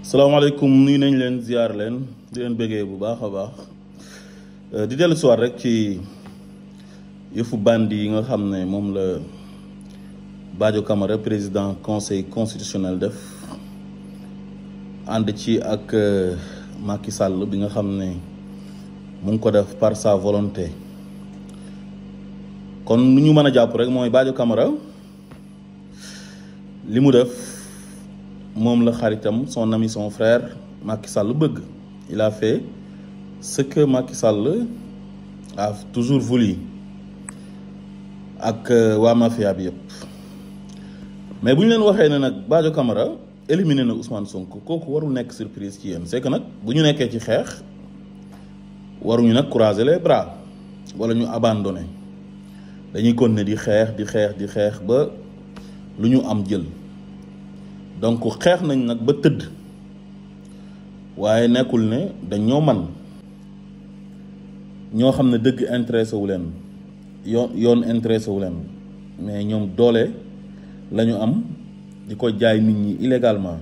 salaamaaleykum nuyu nañ leen ziar leen di leen bëggee bu baax a baax di dellu si waat rek ci yëfu bandi yi nga xam ne moom la Badio Camara président conseil constitutionnel def ànd ci ak Macky Sall bi nga xam ne mu ngi ko def par sa volonté kon lu ñu mën a jàpp rek mooy Badio Camara li mu def moom la xaritam son ami son frère Macky Sall bëgg. Il a fait ce que Macky Sall a toujours voulu ak waa mafia bi yëpp mais bu ñu leen waxee ne nag Badio Camara éliminé na Ousmane Sonko kooku warul nekk surprise ci yéen c'est que nag bu ñu nekkee ci xeex waruñu nag croiser les bras wala ñu abandonné dañuy continuer di xeex ba lu ñu am jël. donc xeex nañ nag ba tëdd waaye nekkul ne dañoo man ñoo xam ne dëgg intéressé wu leen yoon intéressé wu leen mais ñoom doole la ñu am di ko jaay nit ñi illégalement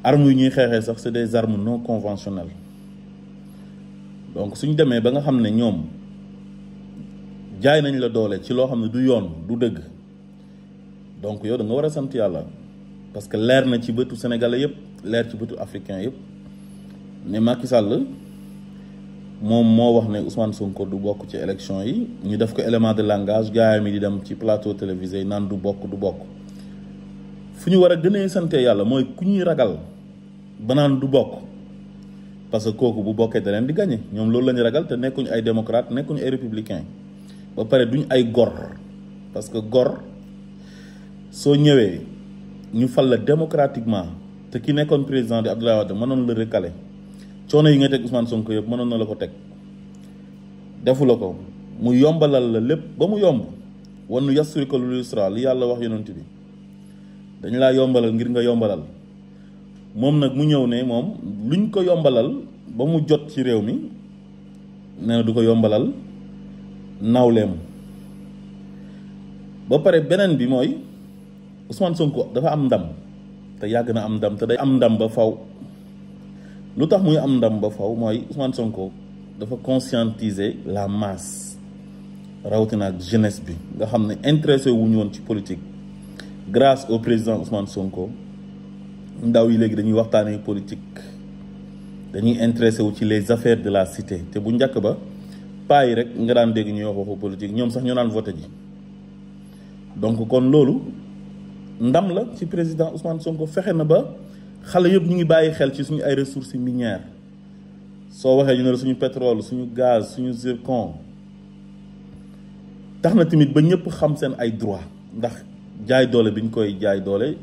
armes yu ñuy xeexee sax c'est des armes non conventionnelles donc suñ demee ba nga xam ne ñoom jaay nañ la doole ci loo xam ne du yoon du dëgg donc yow da nga war a sant yàlla. parce que leer na ci bëtu sénégalais yëpp leer ci bëtu africain yëpp ne Macky Sall moom moo wax ne Ousmane Sonko du bokk ci élection yi ñu def ko élément de langage gaayam yi di dem ci plateau télévisé yi naan du bokk fu ñu war a gënee sante yàlla mooy ku ñuy ragal ba naan du bokk parce que kooku bu bokkee da leen di gagné ñoom loolu la ñu ragal te nekkuñu ay démocrate nekkuñu ay républicain ba pare duñ ay gor parce que gor soo ñëwee ñu fal la démocratiquement te ki nekkoon président di Abdoulaye Wade mënoon la recaler coono yi nga teg Ousmane Sonko yëpp mënoon na la ko teg defu la ko mu yombalal la lépp ba mu yomb wan nu yassirika lil yusra li yàlla wax yonent bi dañ laa yombalal ngir nga yombalal moom nag mu ñëw ne moom luñ ko yombalal ba mu jot ci réew mi nee na du ko yombalal nawleem ba pare beneen bi mooy Ousmane Sonko dafa am ndam te yàgg na am ndam te day am ndam ba faw lu tax muy am ndam ba faw mooy Ousmane Sonko dafa conscientiser la masse rawatina ak jeunesse bi nga xam ne intéressé wuñu woon ci politique grâce au président Ousmane Sonko ndaw yi léegi dañuy waxtaanee politique dañuy intéressé wu ci les affaires de la cité te bu njëkk ba paa yi rek nga daan dégg ñuy wax waxu politique ñoom sax ñoo naan voté ji donc kon loolu ndam la ci président Ousmane Sonko fexe na ba xale yëpp ñu ngi bàyyi xel ci suñu ay ressources minières soo waxee ñu ne la suñu pétrole suñu gaz suñu zircon tax na tamit ba ñëpp xam seen ay droit ndax jaay doole bi ñu koy jaay doole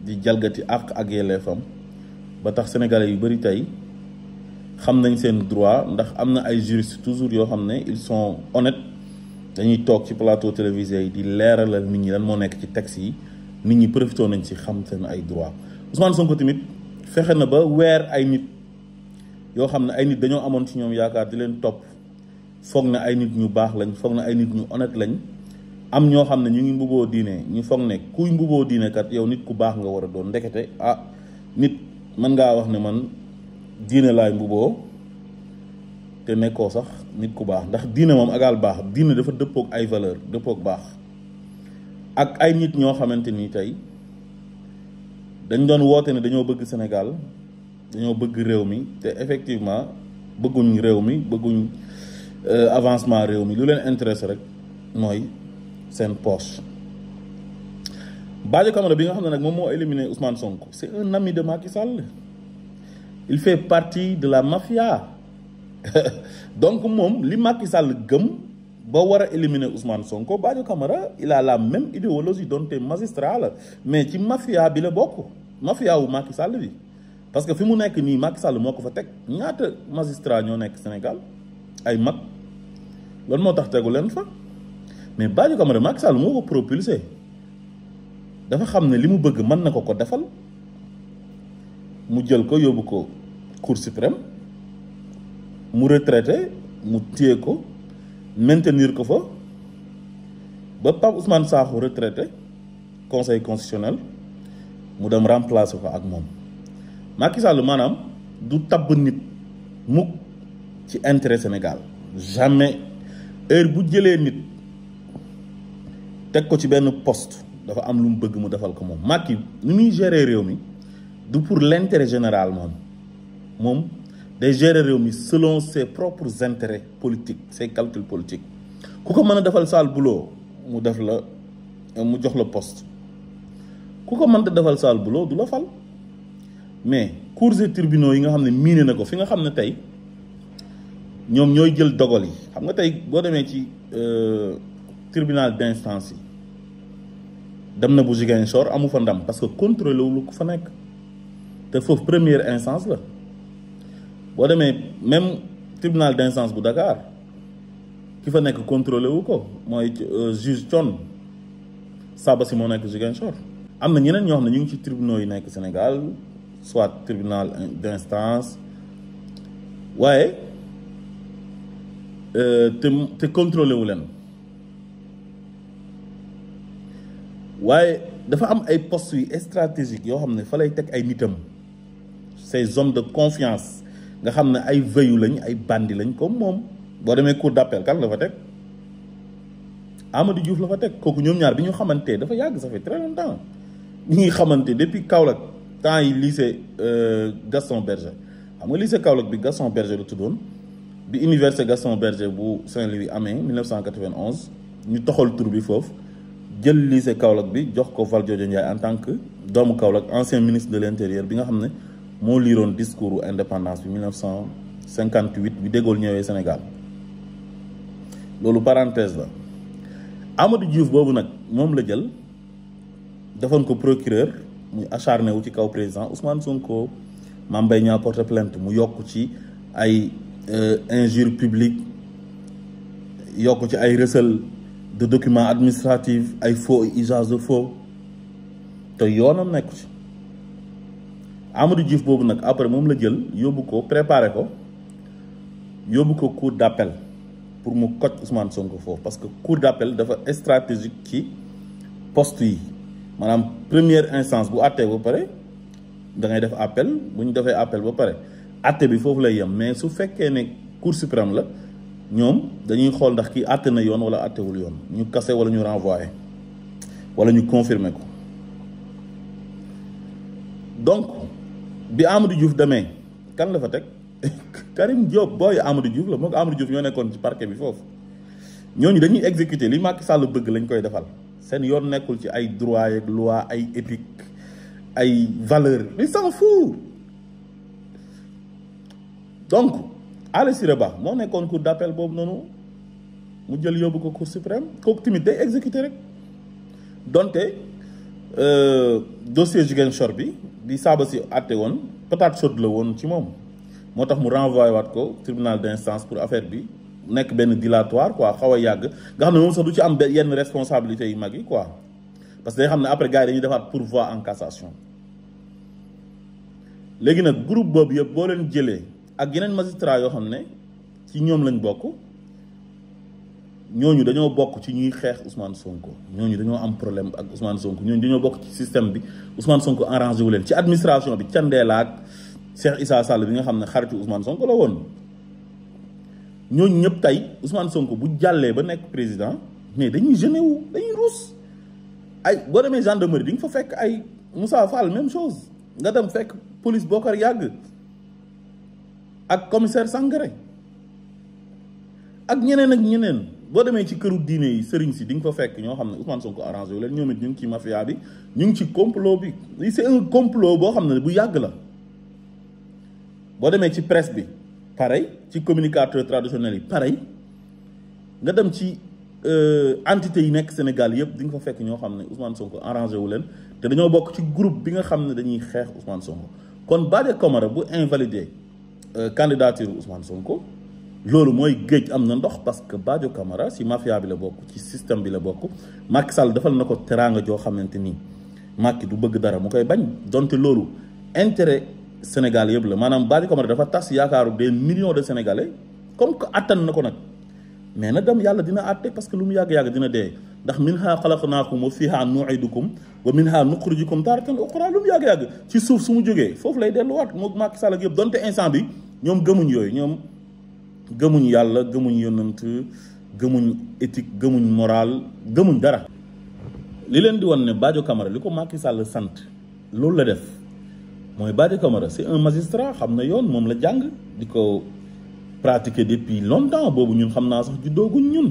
di jalgati àq ak yelleefam ba tax sénégalais yu bëri tey xam nañ seen droit ndax am na ay juristes toujours yoo xam ne ils sont honnêtes dañuy toog ci plateau télévisé yi di leeralal nit ñi lan moo nekk ci texte yi nit ñi profité nañ ci xam seen ay droit Ousmane Sonko tamit fexe na ba weer ay nit yoo xam ne ay nit dañoo amoon ci ñoom yaakaar di leen topp foog na ay nit ñu baax lañ foog na ay nit ñu honnête lañ am ñoo xam ne ñu ngi mbuboo diine ñu foog ne kuy mbuboo diine kat yow nit ku baax nga war a doon ndekete nit mën ngaa wax ne man diine laay mbuboo te nekkoo sax nit ku baax ndax diine moom agal baax diine dafa dëppoog ay valeur dëppoog baax ak ay nit ñoo xamante ni tey dañ doon woote ne dañoo bëgg Sénégal dañoo bëgg réew mi te effectivement bëgguñ réew mi bëgguñ avancement réew mi lu leen intéressé rek mooy seen poche. Badio Camara bi nga xam ne nag moom moo éliminé Ousmane Sonko c'est un ami de Macky Sall il fait partie de la mafia donc moom li Macky Sall gëm ba war a éliminer Ousmane Sonko Badio Camara il a la même idéologie donte magistrat la mais ci mafia bi la bokk mafia wu Macky Sall bi parce que fi mu nekk nii Macky Sall moo ko fa teg ñaata magistrat ñoo nekk Sénégal ay mag loolu moo tax tegu leen fa mais Badio Camara Macky Sall moo ko propulsé dafa xam ne li mu bëgg mën na ko defal mu jël ko yóbbu ko Cour suprême mu retraité mu téye ko maintenir ko fa ba Pape Ousmane Sakho retraité conseil constitutionnel mu dem remplacer ko ak moom Macky Sall maanaam du tabb nit mukk ci intérêt Sénégal jamais. heure bu jëlee nit teg ko ci benn poste dafa am lu mu bëgg mu defal ko moom. Macky ni muy gérer réew mi du pour l'intérêt général moom day gérer réew mi selon ses propres intérêts politiques ses calculs politiques ku ko mën a defal sale boulot mu def la mu jox la poste ku ko mënta defal sale boulot du la fal. mais cours et tribunaux yi nga xam ne miine na ko fi nga xam ne tey ñoom ñooy jël dogal yi xam nga tey boo demee ci tribunal d'instance yi dem na bu Ziguinchor amu fa ndam parce que contrôlé wu lu ko fa nekk te foofu première instance la. boo demee même tribunal d'instance bu Dakar ki fa nekk contrôlé wu ko mooy juge Thion Sabassi moo nekk Ziguinchor. am na ñeneen ñoo xam ne ñu ngi ci tribunaux yi nekk Sénégal soit tribunal d'instance waaye te contrôlé wu leen waaye dafa am ay postes yu stratégiques yoo xam ne fa lay teg ay nitam ces hommes de confiance nga xam ne ay veillu lañ ay bandi lañ comme moom. boo demee cour d'appel kan la fa teg Amadou Diouf la fa teg kooku ñoom ñaar bi ñu xamantee dafa yàgg ça fait très longtemps ñi ngi xamante depuis Kaolack temps yi lycée Gaston Berger xam nga lycée Kaolack bi Gaston Berger la tuddoon bi université Gaston Berger bu Saint-Louis amee 1991 ñu toxal tur bi foofu jël lycée Kaolack bi jox ko Valdiodio Ndiaye en tant que doomu Kaolack ancien ministre de l'intérieur bi nga xam ne moo liiroon discours indépendance bi 1958 bi De Gaulle ñëwee Sénégal loolu parenthèse la. Amadou Diouf boobu nag moom la jël defoon ko procureur muy acharné wu ci kaw président Ousmane Sonko. Mame Mbaye Niang porte plainte mu yokk ci ay injures publiques yokk ci ay recel de documents administratifs ay faux usage de faux te yoonam nekku ci. Amadou Diouf boobu nag après moom la jël yóbbu ko préparé ko yóbbu ko cour d'appel pour mu koj Ousmane Sonko foofu parce que cour d'appel dafa stratégique ci poste yi maanaam première instance bu àttee ba pare da ngay def appel bu ñu defee appel ba pare àtte bi foofu lay yem mais su fekkee ne cour suprême la ñoom dañuy xool ndax kii àtte na yoon wala àttewul yoon ñu kase wala ñu renvoyer wala ñu confirmer ko. donc bi Amadou Diouf demee kan la fa teg Karim Diop booy Amadou Diouf la moo ko Amadou Diouf ñoo nekkoon ci parquet bi foofu ñooñu dañuy exécuter li Macky Sall bëgg lañ koy defal seen yoon nekkul ci ay droit ak loi ay éthique ay valeur ils s'en fout. donc Aly Siré Ba moo nekkoon cour d'appel boobu noonu mu jël yóbbu ko cour suprême kooku tamit day exécuter rek donte dossier Ziguinchor bi Sabassi àtte woon patate chaude la woon ci moom moo tax mu renvoyé waat ko tribunal d'instance pour affaire bi nekk benn dilatoire quoi xaw a yàgg nga xam ne moom sax du ci am yenn responsabilités yu mag yi quoi parce que day xam ne après gars yi dañuy defaat pourvoi en cassation. léegi nag groupe boobu yëpp boo leen jëlee ak yeneen magistrats yoo xam ne ci ñoom lañ bokk ñooñu dañoo bokk ci ñuy xeex Ousmane Sonko ñooñu dañoo am problème ak Ousmane Sonko ñooñu dañoo bokk ci système bi Ousmane Sonko arrangé wu leen ci administration bi Thiendella ak Cheikh Issa Sall bi nga xam ne xaritu Ousmane Sonko la woon. ñooñu ñëpp tey Ousmane Sonko bu jàllee ba nekk président mais dañuy gêné wu dañuy ruus ay boo demee gendarmerie di nga fa fekk ay Moussa Fall même chose nga dem fekk police Bokar Yàgg ak commissaire Sangaré ak ñeneen boo demee ci këru diine yi sëriñ si di nga fa fekk ñoo xam ne Ousmane Sonko arrangé wu leen ñoom it ñu ngi ci mafia bi ñu ngi ci complot bi lii c'est un complot boo xam ne bu yàgg la. boo demee ci presse bi pareil ci communicateur traditionnel yi pareil nga dem ci entité yi nekk Sénégal yëpp di nga fa fekk ñoo xam ne Ousmane Sonko arrangé wu leen te dañoo bokk ci groupe bi nga xam ne dañuy xeex Ousmane Sonko kon Badio Camara bu invalidé candidature Ousmane Sonko loolu mooy géej am na ndox parce que Badio Camara ci mafia bi la bokk ci système bi la bokk Macky Sall defal na ko teraanga joo xamante ni Macky du bëgg dara mu koy bañ donte loolu intérêt Sénégal yëpp la maanaam Badio Camara dafa tas yaakaaru des millions de Sénégalais comme que attan na ko nag mais na dem yàlla dina àtte parce que lu mu yàgg-yàgg dina dee ndax minhaa xalaqnaakum wa fiihaa nu'iidukum wa minhaa nuxrijukum taaratan uxraa lu mu yàgg-yàgg ci suuf su mu jógee foofu lay delluwaat moo Macky Sall ak yëpp donte instant bi ñoom gëmuñ yooyu ñoom gëmuñ yàlla gëmuñ yonant gëmuñ éthique gëmuñ moral gëmuñ dara. li leen di wan ne Badio Camara li ko Macky Sall sant loolu la def mooy Badio Camara c'est un magistrat xam na yoon moom la jàng di ko pratiquer depuis longtemps boobu ñun xam naa sax juddooguñ ñun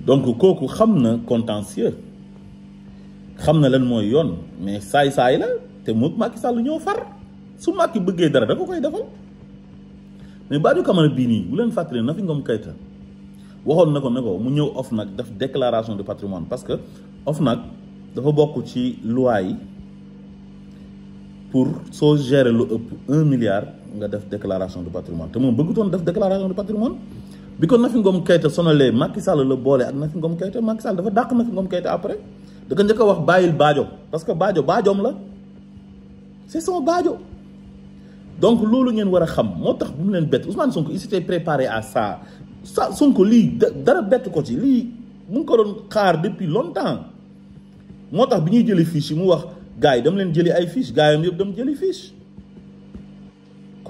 donc kooku xam na contentieux xam na lan mooy yoon mais saay-saay la te moom Macky Sall ñoo far su Macky bëggee dara da ko koy defal mais Badio Camara bii nii bu leen fàttali Nafi Ngom Keïta waxoon na ko ne ko mu ñëw OFNAC def déclaration de patrimoine parce que OFNAC dafa bokk ci loi yi pour soo gérer lu ëpp 1 milliard nga def déclaration de patrimoine te moom bëggutoon def déclaration de patrimoine bi ko Nafi Ngom Keïta sonalee Macky Sall la boole ak Nafi Ngom Keïta Macky Sall dafa dàq Nafi Ngom Keïta après da ko njëkk a wax bàyyil Badio parce que Badio Badioom la c'est son Badio donc loolu ngeen war a xam moo tax bu mu leen bett Ousmane Sonko il s'était préparé à ça Sonko lii dara bett ko ci lii mu ngi ko doon xaar depuis longtemps moo tax bi ñuy jëli fiche yi mu wax gars yi dama leen jëli ay fiche gars yam yëpp dama jëli fiche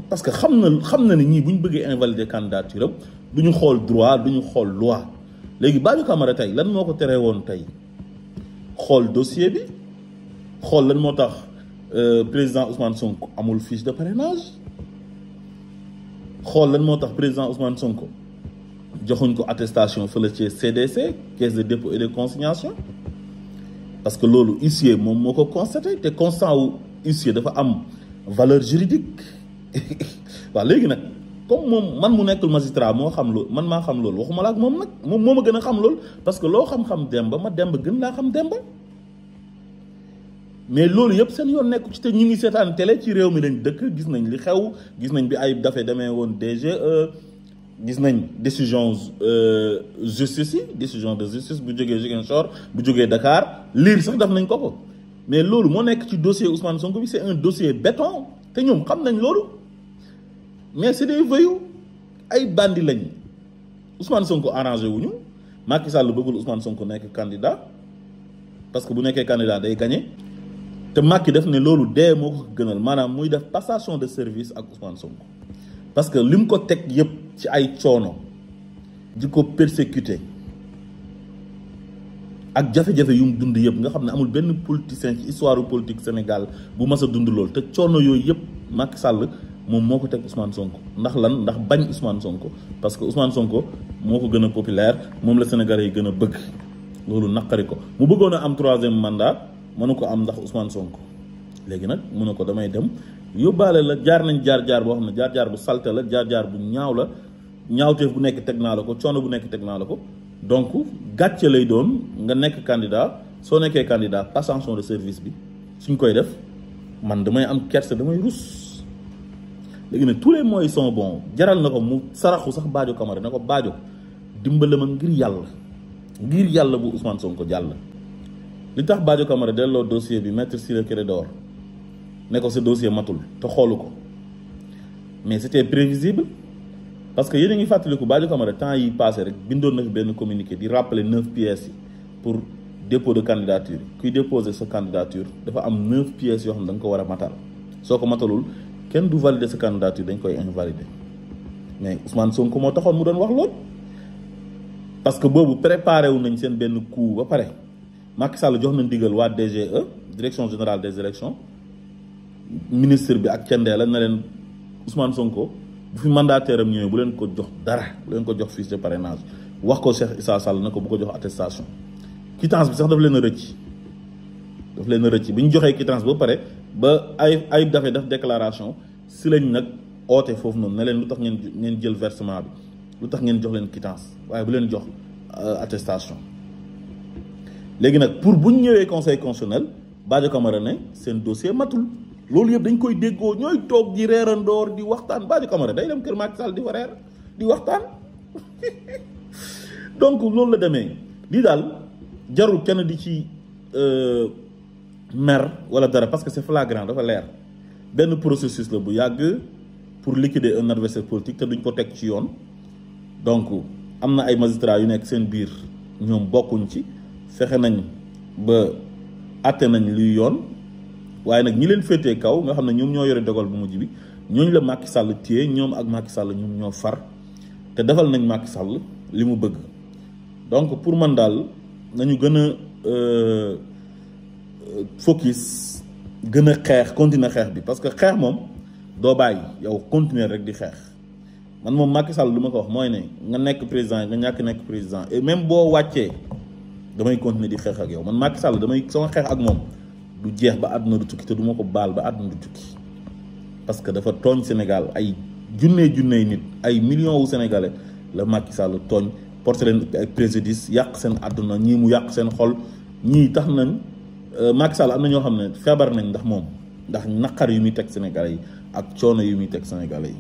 parce que xam na ne ñii bu ñu bëggee invalider candidature am du ñu xool droit du ñu xool loi léegi Badio Camara tey lan moo ko teree woon tey xool dossier bi xool lan moo tax président Ousmane Sonko amul fiche de parrainage xool lan moo tax président Ousmane Sonko joxuñ ko attestation fële ci CDC caisse de dépôt et de consignation parce que loolu huissier moom moo ko constaté te constat wu huissier dafa am valeur juridique waaw léegi nag comme moom man mu nekkul magistrat moo xam loolu man maa xam loolu waxuma la ak moom nag moom moo ma gën a xam loolu parce que loo xam-xam Demba ma Demba gën laa xam Demba mais loolu yëpp seen yoon nekku ci te ñu ngi seetaan télé ci réew mi lañ dëkk gis nañ li xew gis nañ bi ay dafe demee woon DGE gis nañ décision justice yi décision de justice bu jógee Ziguinchor bu jógee Dakar liir sax def nañ ko mais loolu moo nekk ci dossier Ousmane Sonko bi c'est un dossier béton te ñoom xam nañ loolu mais c'est des voyous ay bandi lañ Ousmane Sonko arrangé wuñu Macky Sall bëggul Ousmane Sonko nekk candidat parce que bu nekkee candidat day gagné te Macky def ne loolu dee moo ko gënal maanaam muy def passation de service ak Ousmane Sonko parce que lim ko teg yëpp ci ay coono di ko persécuté ak jafe-jafe yu mu dund yëpp nga xam ne amul benn politicien ci histoire politique Sénégal bu mas a dund loolu te coono yooyu yëpp Macky Sall moom moo ko teg Ousmane Sonko ndax lan ndax bañ Ousmane Sonko parce que Ousmane Sonko moo ko gën a populaire moom la Sénégalais yi gën a bëgg loolu naqari ko mu bëggoon a am 3e mandat mënu ko am ndax Ousmane Sonko léegi nag mu ne ko damay dem yóbbaale la jaar nañ jaar-jaar boo xam ne jaar-jaar bu salte la jaar-jaar bu ñaaw la ñaawteef bu nekk teg naa la ko coono bu nekk teg naa la ko donc gàcce lay doon nga nekk candidat soo nekkee candidat passation de service bi suñ koy def man damay am kerse damay rus léegi nag tous les moyens sont bons jaral na ko mu saraxu sax Badio Camara ne ko Badio dimbale ma ngir yàlla bu Ousmane Sonko jàll li tax Badio Camara delloo dossier bi maître Ciré Clédor ne ko sa dossier matul te xoolu ko mais c'était prévisible parce que yéen a ngi fàttaliku Badio Camara temps yi passé rek bindoon na fi benn communiqué di rappeler 9 pièces yi pour dépôt de candidature kuy déposer sa candidature dafa am 9 pièces yoo xam ne da nga ko war a matal soo ko matalul kenn du valider sa candidature dañ koy invalider mais Ousmane Sonko moo taxoon mu doon wax loolu parce que boobu préparé wu nañ seen benn coup ba pare Macky Sall jox na ndigal waa DGE direction générale des élections ministre bi ak Thiendella na leen Ousmane Sonko bu fi mandataire am ñëwee bu leen ko jox dara bu leen ko jox fiche de parrainage wax ko Cheikh Issa Sall na ko bu ko jox attestation quittance bi sax daf leen a rëcc bi ñu joxee quittance ba pare ba ay dafay def déclaration si lañ nag oote foofu noonu ne leen lu tax ngeen jël versement bi lu tax ngeen jox leen quittance waaye bu leen jox attestation léegi nag pour bu ñu ñëwee conseil constitutionnel Badio Camara ne seen dossier matul loolu yëpp dañ koy déggoo ñooy toog di reerandoor di waxtaan Badio Camara day dem kër Macky Sall di fa reer di waxtaan donc loolu la demee lii daal jarul kenn di ci mer wala dara parce que c'est flagrant dafa leer benn processus la bu yàgg pour liquider un adversaire politique te duñ ko teg ci yoon donc am na ay magistrats yu nekk seen biir ñoom bokkuñ ci fexe nañ ba àtte nañ luy yoon waaye nag ñi leen féetee kaw nga xam ne ñoom ñoo yore dogal bu mujj bi ñooñu la Macky Sall téye ñoom ak Macky Sall ñoom ñoo far te defal nañ Macky Sall li mu bëgg donc pour man daal nañu gën a focus gën a xeex continuer xeex bi parce que xeex moom doo bàyyi yow continuer rek di xeex man moom Macky Sall lu ma ko wax mooy ne nga nekk président nga ñàkk nekk président et même boo wàccee damay continuer di xeex ak yow man Macky Sall damay sama xeex ak moom du jeex ba àdduna du tukki te du ma ko baal ba àdduna du tukki parce que dafa tooñ Sénégal ay junney nit ay millions wu sénégalais la Macky Sall tooñ porté leen ay préjudice yàq seen àdduna ñii mu yàq seen xol ñii tax nañ Macky Sall am na ñoo xam ne feebar nañ ndax moom ndax naqar yu muy teg sénégalais yi ak coono yu muy teg sénégalais yi